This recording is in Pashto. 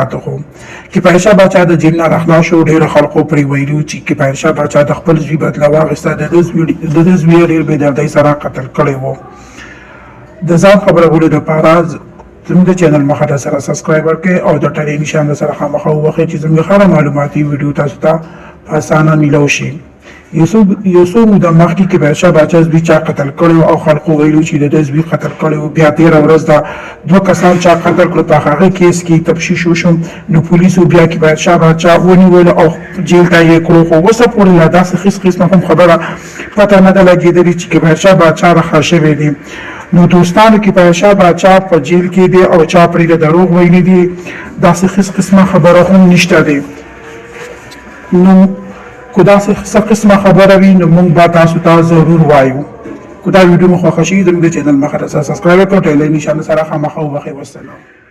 پاتې خو کفایت شاه باچا د جیل نه راخلاص شو ډېرو خلکو پرې ویلي چې کفایت شاه باچا د خپل زوی بدله واخیسته د ده زوی ډېر بېدردۍ سره قتل کړی و د ځان خبرولو دپاره زموږ د چینل مخه سره سبسکرایب کړئ او د ټلې نشان سره خامخا ووهئ چې زموږ هره معلوماتي ویډیو تاسو ته په اسانه میلاو شي یو څو موده مخکې کفایت شاه باچا زوی چا قتل کړی او خلکو ویلو چې د ده زوی قتل کړی و بیا تېره ورځ د دوه کسان چا قتل کړو په هغه کیس کې تفتیش وشو نو پولیسو بیا کفایت شاه باچا ونیولو او جیل ته یې کړو خو اوسه پورې لا داسې هېڅ قسمه هم خبره پته نه ده لګېدلې چې کفایت شاه باچا رها شوی دی نو دوستانو کفایت شاه باچا په جیل کې دی او چا پرې د دروغ ویلي دي داسې هېڅ قسمه خبره هم نشته دی نو که داسې څه قسمه خبره وي نو موږ به تاسو ته ضرور وایو که دا ویډیو مو خوښه شي زموږ د چینل مخه سره سبسکرایب کړئ او ټیلی نشان سره خامخا ووهئ. والسلام.